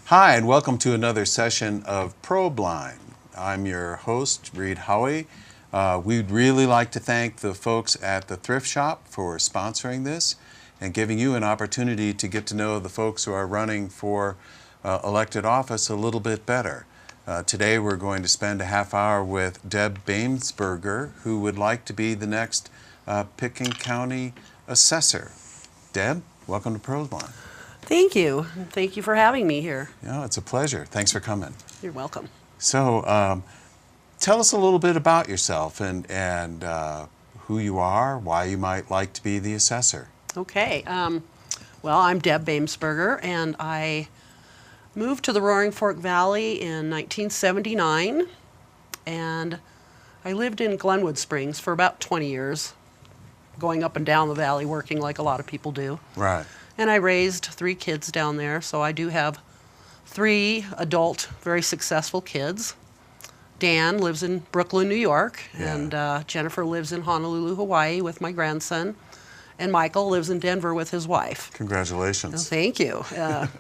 Hi, and welcome to another session of Probeline. I'm your host, Reid Haughey. We'd really like to thank the folks at the Thrift Shop for sponsoring this and giving you an opportunity to get to know the folks who are running for elected office a little bit better. Today we're going to spend a half hour with Deb Bamesberger, who would like to be the next Pitkin County Assessor. Deb, welcome to Probeline. Thank you. Thank you for having me here. Yeah, it's a pleasure. Thanks for coming. You're welcome. So, tell us a little bit about yourself and who you are, why you might like to be the assessor. Okay. Well, I'm Deb Bamesberger, and I moved to the Roaring Fork Valley in 1979, and I lived in Glenwood Springs for about 20 years, going up and down the valley, working like a lot of people do. Right. And I raised 3 kids down there, so I do have 3 adult, very successful kids. Dan lives in Brooklyn, New York, and Jennifer lives in Honolulu, Hawaii with my grandson, and Michael lives in Denver with his wife. Congratulations. Thank you.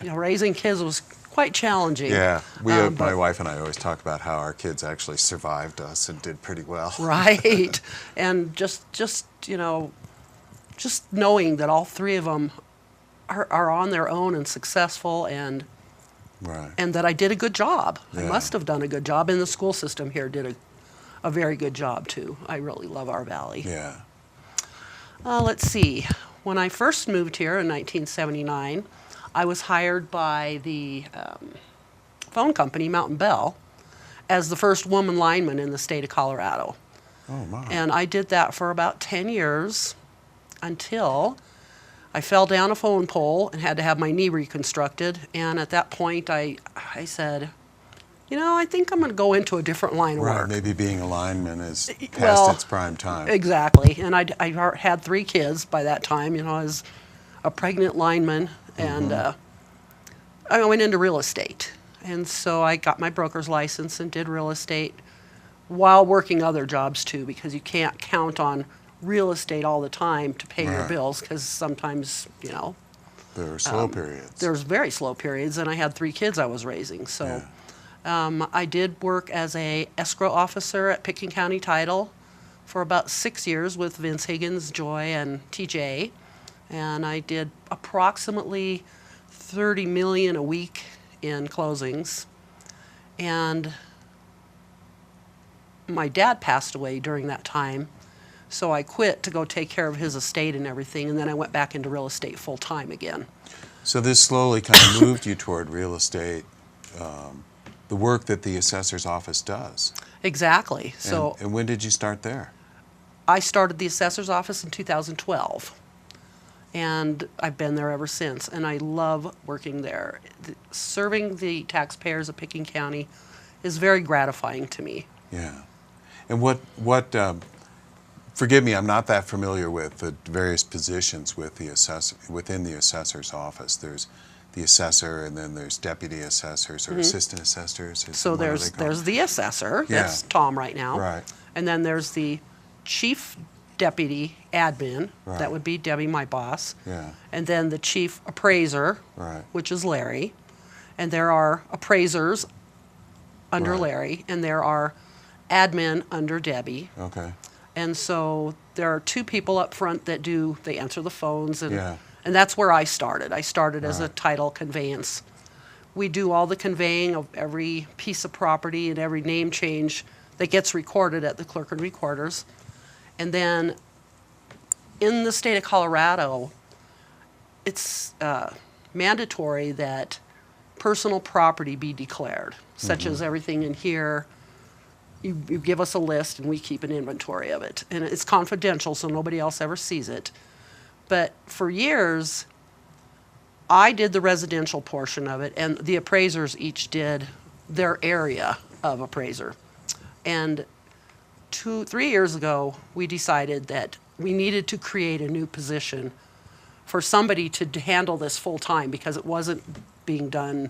Raising kids was quite challenging. Yeah, my wife and I always talk about how our kids actually survived us and did pretty well. Right, and just knowing that all 3 of them are on their own and successful, and right. and that I did a good job. Yeah. I must have done a good job, and the school system here did a very good job too. I really love our valley. Yeah. Let's see. When I first moved here in 1979, I was hired by the phone company, Mountain Bell, as the first woman lineman in the state of Colorado. Oh, my. And I did that for about 10 years until I fell down a phone pole and had to have my knee reconstructed. And at that point, I said, I think I'm going to go into a different line of Right, work. maybe being a lineman is past its prime time. Exactly. And I had 3 kids by that time, as a pregnant lineman. And I went into real estate. And so I got my broker's license and did real estate while working other jobs too, because you can't count on real estate all the time to pay your bills, because sometimes, There are slow periods. There's very slow periods, and I had 3 kids I was raising. So I did work as a escrow officer at Pitkin County Title for about 6 years with Vince Higgins, Joy, and TJ, and I did approximately $30 million a week in closings. And my dad passed away during that time, so I quit to go take care of his estate and everything, and then I went back into real estate full time again. So this slowly kind of moved you toward real estate, the work that the assessor's office does. Exactly. And when did you start there? I started the assessor's office in 2012, and I've been there ever since, and I love working there. Serving the taxpayers of Pitkin County is very gratifying to me. Yeah. And what forgive me, I'm not that familiar with the various positions with the assessor, within the assessor's office. There's the assessor, and then there's deputy assessors or assistant assessors. So there's the assessor, that's Tom right now. Right. And then there's the chief deputy admin, Right. that would be Debbie, my boss. Yeah. And then the chief appraiser, Right. which is Larry. And there are appraisers under Right. Larry, and there are admin under Debbie. Okay. And so there are 2 people up front that they answer the phones, and Yeah. and that's where I started. I started as a Right. title conveyance. We do all the conveying of every piece of property and every name change that gets recorded at the clerk and recorders. And then in the state of Colorado, it's mandatory that personal property be declared, such as everything in here. You give us a list, and we keep an inventory of it. And it's confidential, so nobody else ever sees it. But for years, I did the residential portion of it, and the appraisers each did their area of appraiser. And 3 years ago, we decided that we needed to create a new position for somebody to handle this full time, because it wasn't being done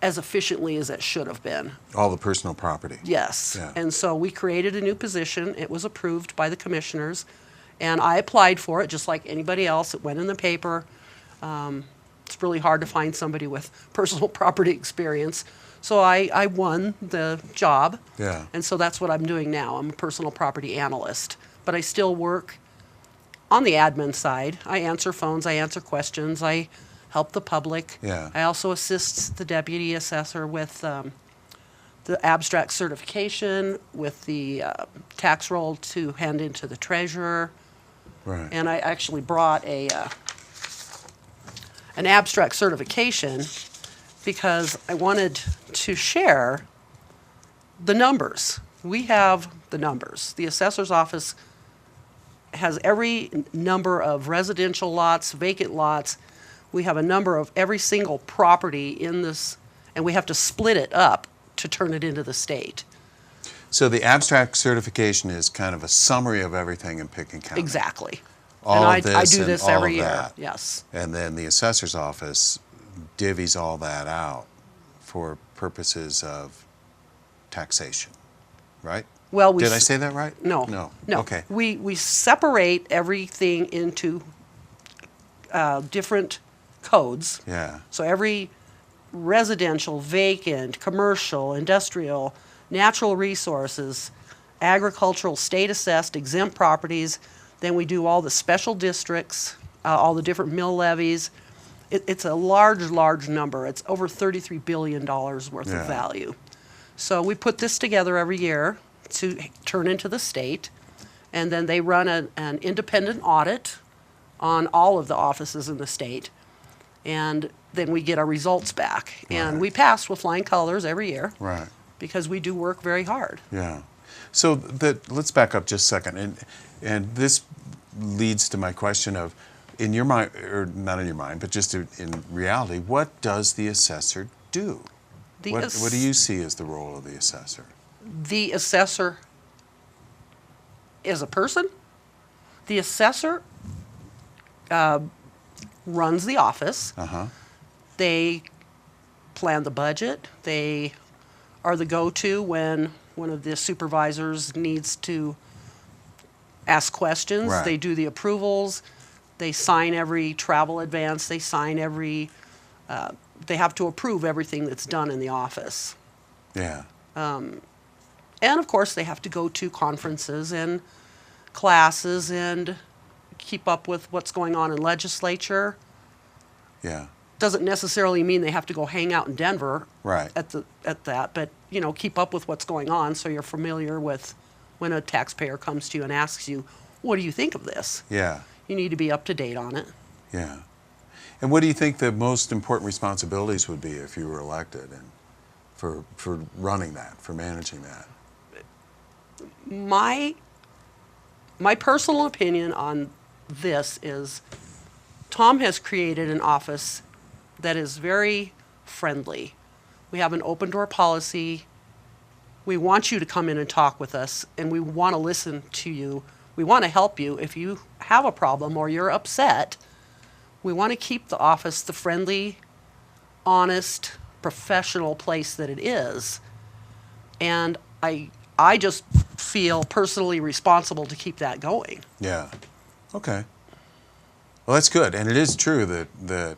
as efficiently as it should have been. All the personal property. Yes. Yeah. And so we created a new position. It was approved by the commissioners, and I applied for it just like anybody else. It went in the paper. It's really hard to find somebody with personal property experience. So I won the job. Yeah. And so that's what I'm doing now. I'm a personal property analyst. But I still work on the admin side. I answer phones, I answer questions, I help the public. Yeah. I also assist the deputy assessor with the abstract certification, with the tax roll to hand into the treasurer. Right. And I actually brought an abstract certification because I wanted to share the numbers. We have the numbers. The assessor's office has every number of residential lots, vacant lots. We have a number of every single property in this, and we have to split it up to turn it into the state. So the abstract certification is kind of a summary of everything in Pitkin County. Exactly. All and of I this do and this all every of year. that. Yes. And then the assessor's office divvies all that out for purposes of taxation, right? Well, Did I say that right? No. No. No. Okay. We separate everything into different codes. Yeah. So every residential, vacant, commercial, industrial, natural resources, agricultural, state assessed, exempt properties. Then we do all the special districts, all the different mill levies. It's a large number. It's over $33 billion worth Yeah. of value. So we put this together every year to turn into the state. And then they run an independent audit on all of the offices in the state. And then we get our results back. And Right. we pass with flying colors every year Right. because we do work very hard. Yeah. So let's back up just a second. And this leads to my question of, in your mind, or not in your mind, but just in reality, what does the assessor do? What do you see as the role of the assessor? The assessor is a person. The assessor runs the office. Uh-huh. They plan the budget. They are the go-to when one of the supervisors needs to ask questions. Right. They do the approvals. They sign every travel advance. They sign every, they have to approve everything that's done in the office. Yeah. And of course, they have to go to conferences and classes and keep up with what's going on in legislature. Yeah. Doesn't necessarily mean they have to go hang out in Denver Right. at that, but keep up with what's going on so you're familiar with when a taxpayer comes to you and asks you, what do you think of this? Yeah. You need to be up to date on it. Yeah. And what do you think the most important responsibilities would be if you were elected and for running that, for managing that? My personal opinion on this is Tom has created an office that is very friendly. We have an open door policy. We want you to come in and talk with us, and we want to listen to you. We want to help you if you have a problem or you're upset. We want to keep the office the friendly, honest, professional place that it is. And I just feel personally responsible to keep that going. Yeah. Okay. Well, that's good. And it is true that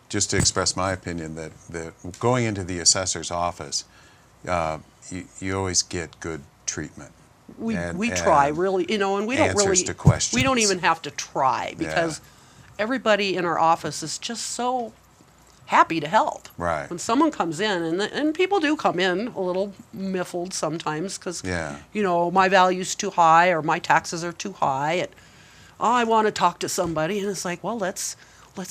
just to express my opinion, that going into the assessor's office, you always get good treatment. We And try really, and we don't answers really, to questions. we don't even have to try because everybody in our office is just so happy to help. Right. When someone comes in, and people do come in a little miffled sometimes because, Yeah. my value's too high or my taxes are too high. And, I want to talk to somebody. And it's like, well, let's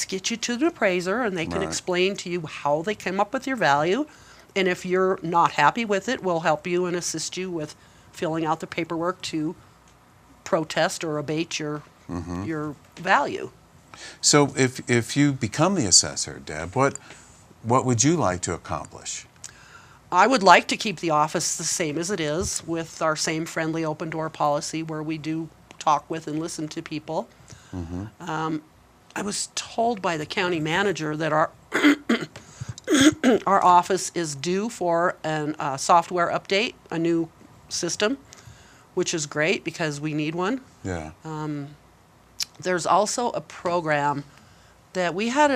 get you to the appraiser and they can Right. explain to you how they came up with your value. And if you're not happy with it, we'll help you and assist you with filling out the paperwork to protest or abate your value. So if you become the assessor, Deb, what would you like to accomplish? I would like to keep the office the same as it is with our same friendly open door policy where we do talk with and listen to people. I was told by the county manager that our our office is due for a software update, a new system, which is great because we need one. Yeah. There's also a program that we had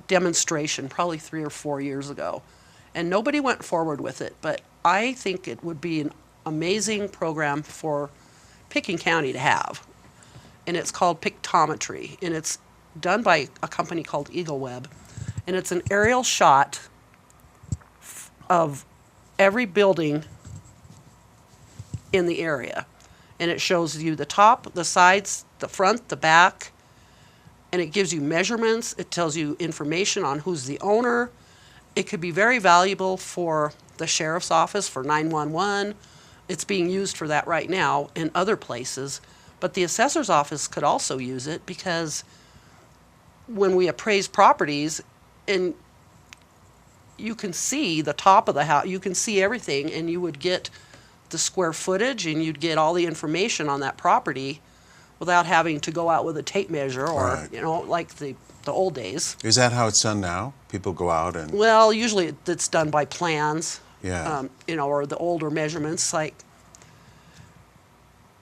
demonstration probably 3 or 4 years ago, and nobody went forward with it, but I think it would be an amazing program for Pitkin County to have. And it's called Pictometry, and it's done by a company called Eagle Web, and it's an aerial shot of every building in the area. And it shows you the top, the sides, the front, the back, and it gives you measurements. It tells you information on who's the owner. It could be very valuable for the sheriff's office, for 911. It's being used for that right now in other places. But the assessor's office could also use it, because when we appraise properties, and you can see the top of the house, you can see everything, and you would get the square footage, and you'd get all the information on that property without having to go out with a tape measure or, Right. like the old days. Is that how it's done now? People go out and, Well, usually it's done by plans, yeah, or the older measurements, like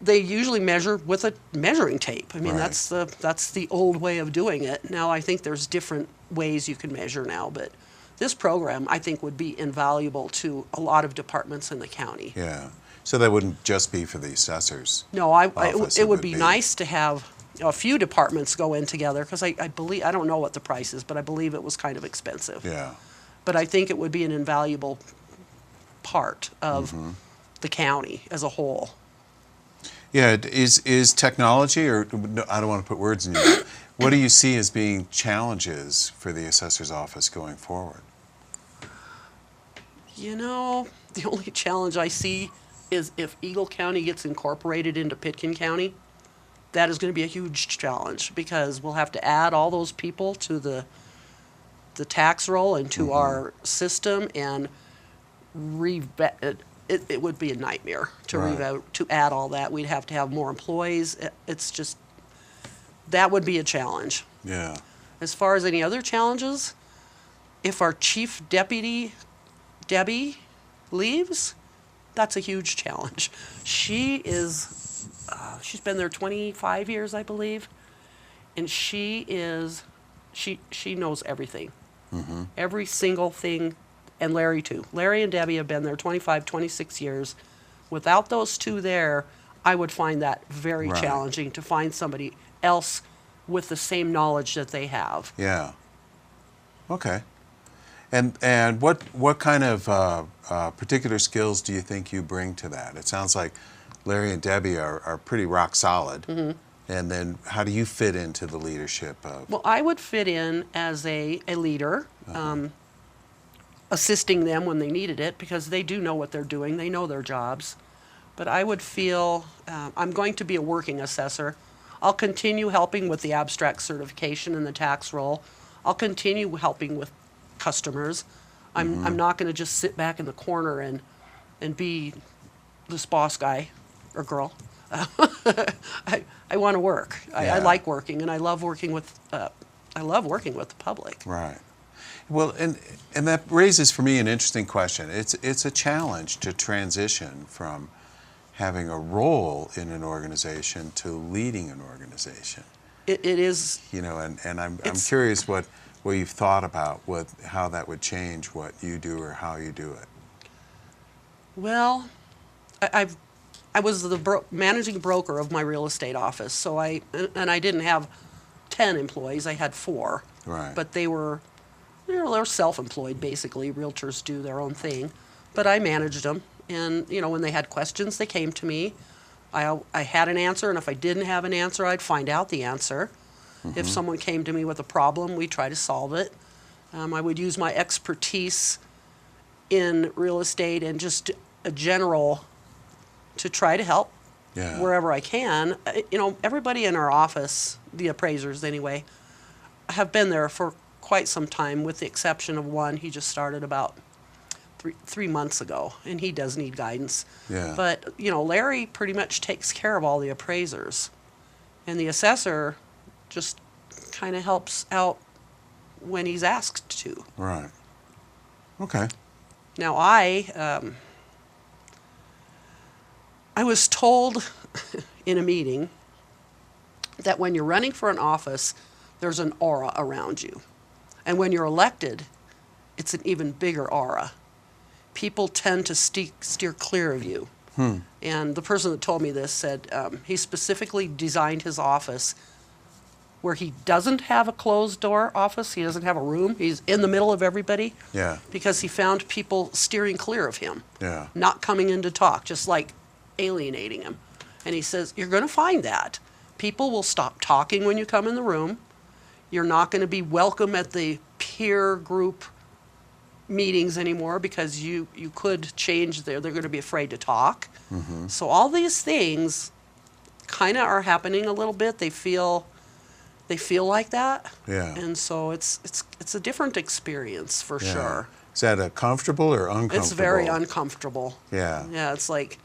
they usually measure with a measuring tape. I mean, Right. that's the old way of doing it. Now I think there's different ways you can measure now, but this program I think would be invaluable to a lot of departments in the county. yeah. So that wouldn't just be for the assessors. No, Office, it would be nice to have a few departments go in together, because I believe, I don't know what the price is, but I believe it was kind of expensive. Yeah, But I think it would be an invaluable part of the county as a whole. yeah. Is technology, or no, I don't want to put words in your mouth. What do you see as being challenges for the assessor's office going forward? The only challenge I see is if Eagle County gets incorporated into Pitkin County, that is going to be a huge challenge, because we'll have to add all those people to the tax roll and to our system, and it would be a nightmare to Right. to add all that. We'd have to have more employees. It's just, that would be a challenge. Yeah, As far as any other challenges, if our chief deputy, Debbie, leaves, that's a huge challenge. She's been there 25 years, I believe, and she knows everything. Every single thing, and Larry too. Larry and Debbie have been there 25, 26 years. Without those two there, I would find that very Right. challenging to find somebody else with the same knowledge that they have. yeah. Okay. And what kind of particular skills do you think you bring to that? It sounds like Larry and Debbie are pretty rock solid. And then how do you fit into the leadership of? Well, I would fit in as a leader, assisting them when they needed it, because they do know what they're doing. They know their jobs. But I would feel I'm going to be a working assessor. I'll continue helping with the abstract certification and the tax roll. I'll continue helping with customers. I'm not going to just sit back in the corner and be this boss guy or girl. I want to work. I Yeah. like working, and I love working with the public. Right. Well, and that raises for me an interesting question. It's a challenge to transition from having a role in an organization to leading an organization. It is. And I'm It's- curious what you've thought about how that would change what you do or how you do it. Well, I was the managing broker of my real estate office, so I didn't have 10 employees. I had 4. Right. But they were self-employed, basically. Realtors do their own thing. But I managed them, and when they had questions, they came to me. I had an answer, and if I didn't have an answer, I'd find out the answer. If someone came to me with a problem, we'd try to solve it. I would use my expertise in real estate and just a general to try to help Yeah. wherever I can. Everybody in our office, the appraisers anyway, have been there for quite some time, with the exception of one. He just started about three months ago, and he does need guidance. Yeah. But, Larry pretty much takes care of all the appraisers. And the assessor just kind of helps out when he's asked to. Right. Okay. Now, I was told in a meeting that when you're running for an office, there's an aura around you. And when you're elected, it's an even bigger aura. People tend to steer clear of you. And the person that told me this said he specifically designed his office where he doesn't have a closed door office. He doesn't have a room. He's in the middle of everybody. Yeah. Because he found people steering clear of him. Yeah. Not coming in to talk, just like alienating him. And he says, you're going to find that. People will stop talking when you come in the room. You're not going to be welcome at the peer group meetings anymore because you could change they're going to be afraid to talk. So all these things kind of are happening a little bit. They feel like that. Yeah. And so it's a different experience for sure. Is that a comfortable or uncomfortable? It's very uncomfortable. Yeah. Yeah, it's like,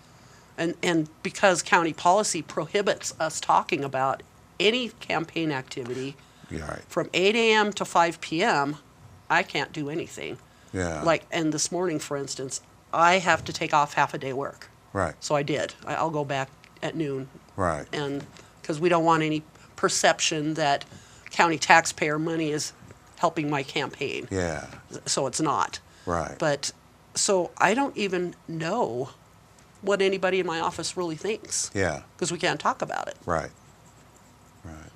and because county policy prohibits us talking about any campaign activity Yeah, right. from 8 a.m. to 5 p.m., I can't do anything. Yeah. Like, and this morning, for instance, I have to take off half a day work. Right. So I did. I'll go back at noon. Right. And because we don't want any perception that county taxpayer money is helping my campaign. Yeah. So it's not. Right. But so I don't even know what anybody in my office really thinks. Yeah. Because we can't talk about it. Right. Right.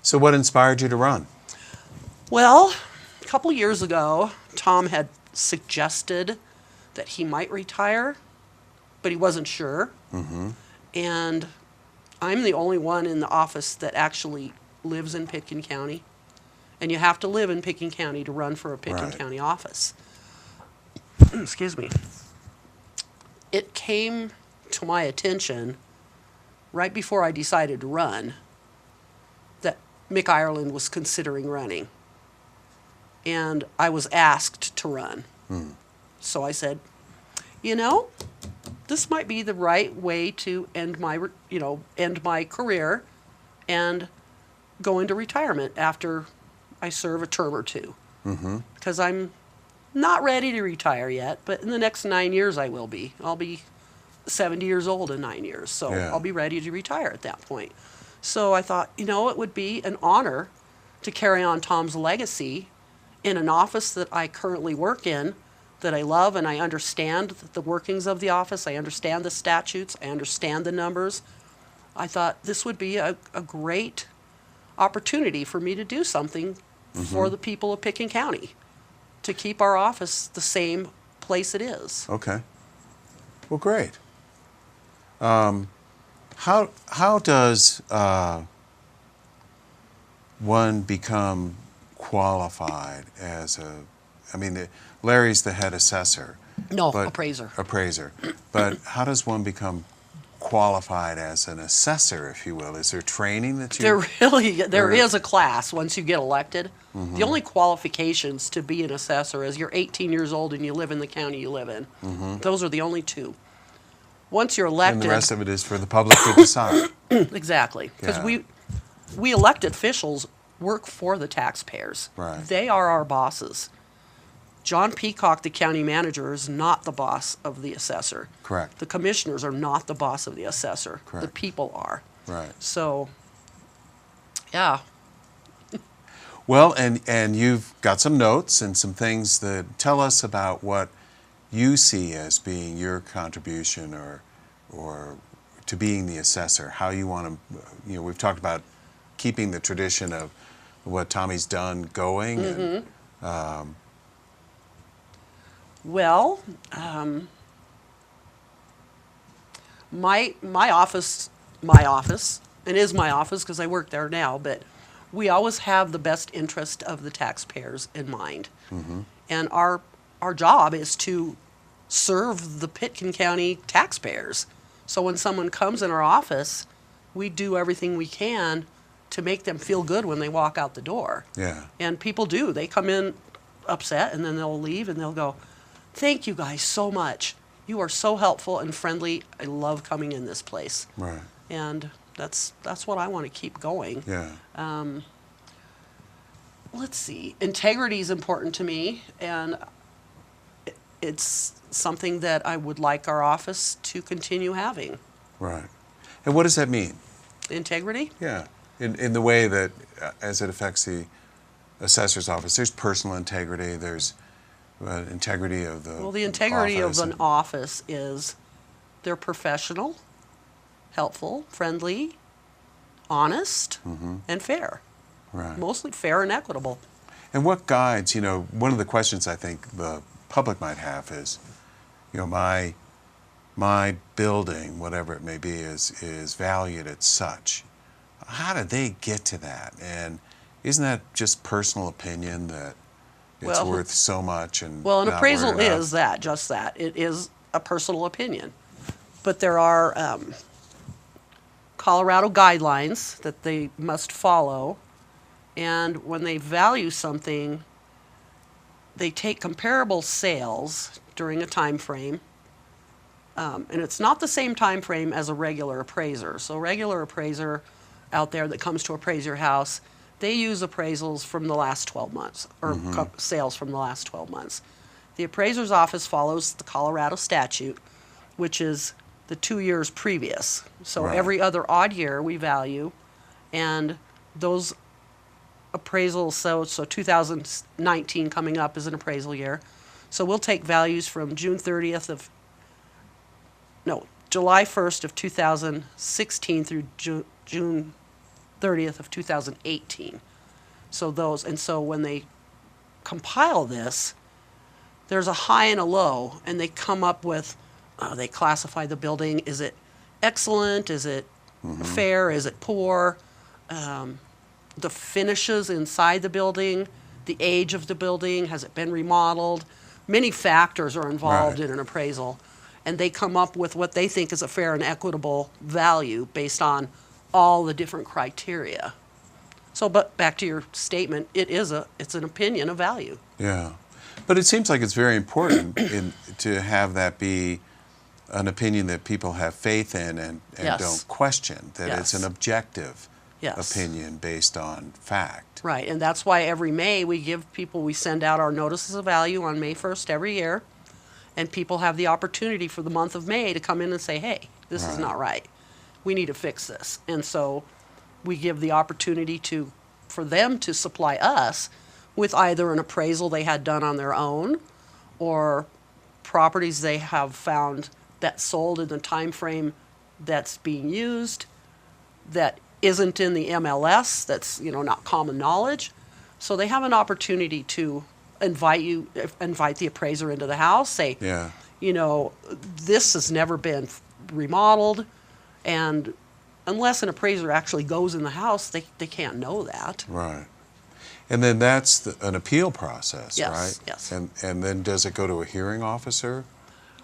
So what inspired you to run? Well, a couple years ago, Tom had suggested that he might retire, but he wasn't sure. And I'm the only one in the office that actually lives in Pitkin County. And you have to live in Pitkin County to run for a Pitkin Right. County office. Excuse me. It came to my attention right before I decided to run that Mick Ireland was considering running. And I was asked to run. So I said, this might be the right way to end my career and go into retirement after I serve a term or two. Because I'm not ready to retire yet, but in the next 9 years I will be. I'll be 70 years old in 9 years, so Yeah. I'll be ready to retire at that point. So I thought, it would be an honor to carry on Tom's legacy in an office that I currently work in, that I love, and I understand the workings of the office. I understand the statutes. I understand the numbers. I thought this would be a great opportunity for me to do something for the people of Pitkin County, to keep our office the same place it is. Okay. Well, great. How does one become qualified as a? I mean, Larry's the head assessor. No, but- appraiser. Appraiser. But how does one become qualified as an assessor, if you will? Is there training that you? There is a class once you get elected. The only qualifications to be an assessor is you're 18 years old and you live in the county you live in. Those are the only two. Once you're elected, And the rest of it is for the public to decide. exactly, because Yeah. we elected officials work for the taxpayers. Right. They are our bosses. John Peacock, the county manager, is not the boss of the assessor. Correct. The commissioners are not the boss of the assessor. The Correct. people are. Right. So, yeah. Well, and you've got some notes and some things that tell us about what you see as being your contribution or to being the assessor, how you want to, we've talked about keeping the tradition of what Tommy's done going. And, Well, my office, and is my office because I work there now, but we always have the best interest of the taxpayers in mind. And our job is to serve the Pitkin County taxpayers. So when someone comes in our office, we do everything we can to make them feel good when they walk out the door. yeah. And people do. They come in upset and then they'll leave and they'll go, "Thank you guys so much. You are so helpful and friendly. I love coming in this place." Right. And that's what I want to keep going. Yeah. Let's see. Integrity is important to me, and it's something that I would like our office to continue having. Right. And what does that mean? Integrity? Yeah. In the way that, as it affects the assessor's office. There's personal integrity. There's integrity of the Well, the integrity office of an and- office is they're professional, helpful, friendly, honest, and fair. Right. Mostly fair and equitable. And what guides, one of the questions I think the public might have is, my building, whatever it may be, is valued at such. How did they get to that? And isn't that just personal opinion that it's Well- worth so much and Well, an not appraisal worth enough? is that, just that. It is a personal opinion. But there are Colorado guidelines that they must follow. And when they value something, they take comparable sales during a time frame. And it's not the same time frame as a regular appraiser. So a regular appraiser out there that comes to appraise your house, they use appraisals from the last 12 months, or sales from the last 12 months. The appraiser's office follows the Colorado statute, which is the 2 years previous. So Right. every other odd year we value, and those appraisals, so 2019 coming up is an appraisal year. So we'll take values from July 1st of 2016 through June 30th of 2018. So when they compile this, there's a high and a low, and they come up with, they classify the building. Is it excellent? Is it fair? Is it poor? The finishes inside the building, the age of the building, has it been remodeled? Many factors are involved Right. in an appraisal, and they come up with what they think is a fair and equitable value based on all the different criteria. So, but back to your statement, it's an opinion of value. Yeah. But it seems like it's very important to have that be an opinion that people have faith in and Yes. don't question, that it's Yes. an objective Yes. opinion based on fact. Right, and that's why every May we send out our notices of value on May 1st every year, and people have the opportunity for the month of May to come in and say, hey, this is Right. not right. We need to fix this. And so we give the opportunity for them to supply us with either an appraisal they had done on their own or properties they have found that sold in the time frame that's being used that isn't in the MLS, that's not common knowledge. So they have an opportunity to invite the appraiser into the house, say, Yeah. this has never been remodeled, and unless an appraiser actually goes in the house, they can't know that. Right. And then that's an appeal process, Yes, right? yes. And then does it go to a hearing officer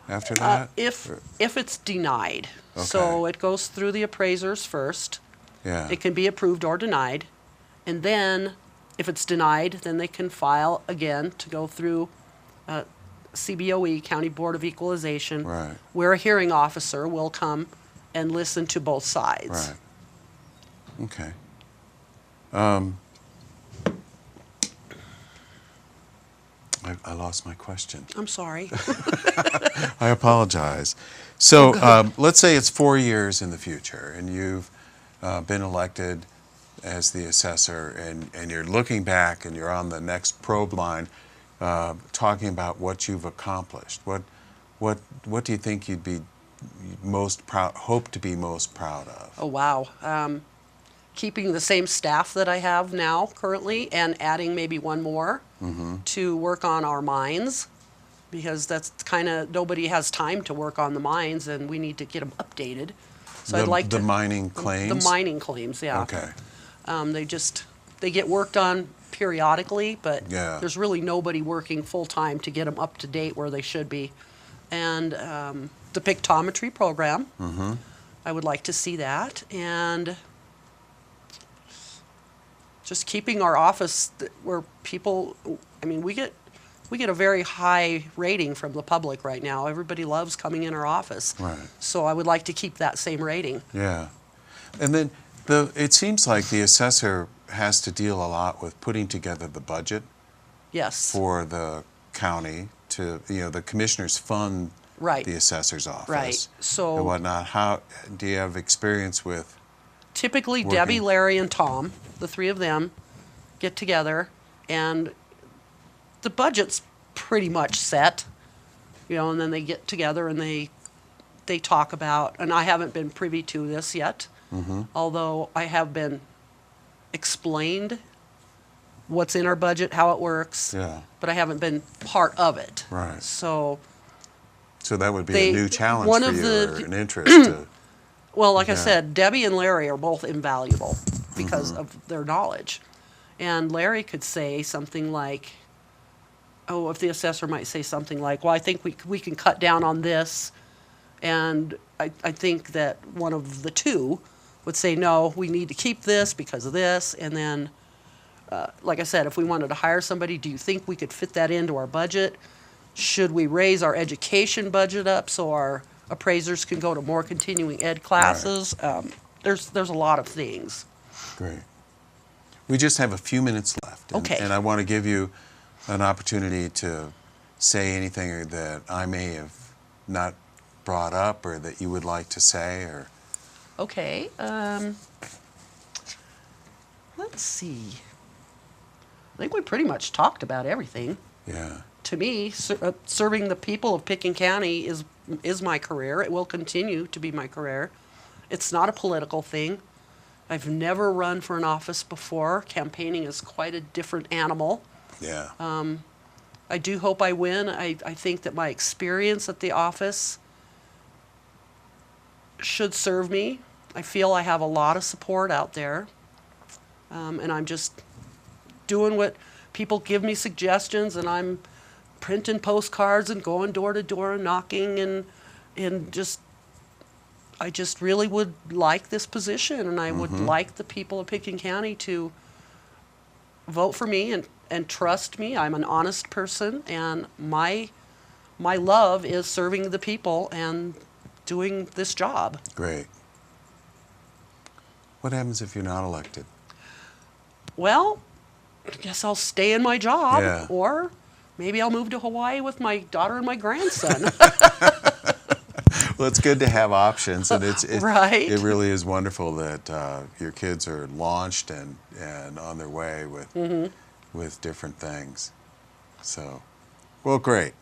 after that? If it's denied, Okay. so it goes through the appraisers first. Yeah. It can be approved or denied, and then if it's denied, then they can file again to go through CBOE, County Board of Equalization, Right. where a hearing officer will come and listen to both sides. Right. Okay. I lost my question. I'm sorry. I apologize. So let's say it's 4 years in the future and you've been elected as the assessor and you're looking back and you're on the next Probeline talking about what you've accomplished. What do you think you'd be hope to be most proud of? Oh, wow. Keeping the same staff that I have now currently and adding maybe one more to work on our mines, because that's nobody has time to work on the mines and we need to get them updated. So I'd like the to. mining claims? The mining claims, yeah. Okay. They get worked on periodically, but Yeah. there's really nobody working full-time to get them up to date where they should be. And the Pictometry program, I would like to see that. And just keeping our office where people, we get a very high rating from the public right now. Everybody loves coming in our office. Right. So I would like to keep that same rating. Yeah. And then it seems like the assessor has to deal a lot with putting together the budget Yes. for the county to, the commissioners fund Right. the assessor's office. Right. So- and whatnot. How do you have experience with? Typically, Working. Debbie, Larry, and Tom, the three of them, get together And the budget's pretty much set, and then they get together and they talk about, and I haven't been privy to this yet, although I have been explained what's in our budget, how it works, but I haven't been part of it. Right. So that would be a new challenge one for of you, the- or an interest to, Well, like I said, Debbie and Larry are both invaluable because of their knowledge. And Larry could say something like, if the assessor might say something like, well, I think we can cut down on this. And I think that one of the two would say, no, we need to keep this because of this. And then, like I said, if we wanted to hire somebody, do you think we could fit that into our budget? Should we raise our education budget up so our appraisers can go to more continuing ed classes? There's a lot of things. great. We just have a few minutes left. Okay. And I want to give you an opportunity to say anything that I may have not brought up or that you would like to say, or... Okay. Let's see. I think we pretty much talked about everything. Yeah. To me, serving the people of Pitkin County is my career. It will continue to be my career. It's not a political thing. I've never run for an office before. Campaigning is quite a different animal. Yeah. I do hope I win. I think that my experience at the office should serve me. I feel I have a lot of support out there. And I'm just doing what people give me suggestions, and I'm printing postcards and going door to door and knocking, and just I just really would like this position, and I would like the people of Pitkin County to vote for me and trust me. I'm an honest person, and my love is serving the people and doing this job. Great. What happens if you're not elected? Well, I guess I'll stay in my job, Yeah. or maybe I'll move to Hawaii with my daughter and my grandson. Well, it's good to have options, and Right. it really is wonderful that your kids are launched and on their way with different things. So, well, great.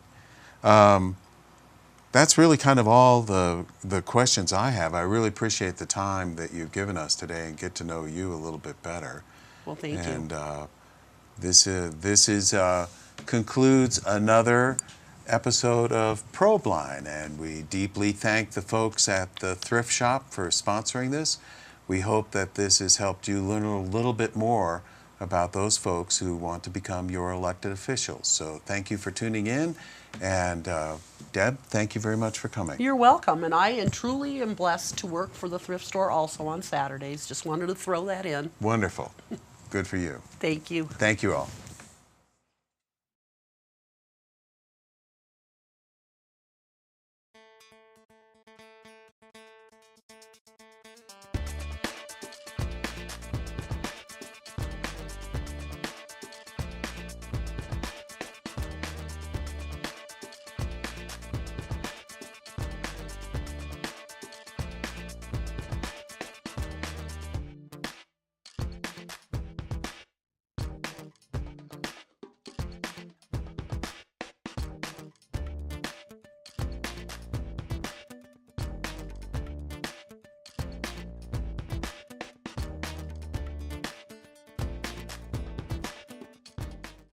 That's really kind of all the questions I have. I really appreciate the time that you've given us today and get to know you a little bit better. Well, thank you. And this concludes another episode of Probeline, and we deeply thank the folks at the thrift shop for sponsoring this. We hope that this has helped you learn a little bit more about those folks who want to become your elected officials. So thank you for tuning in, and Deb, thank you very much for coming. You're welcome, and I truly am blessed to work for the thrift store also on Saturdays. Just wanted to throw that in. Wonderful. Good for you. Thank you. Thank you all.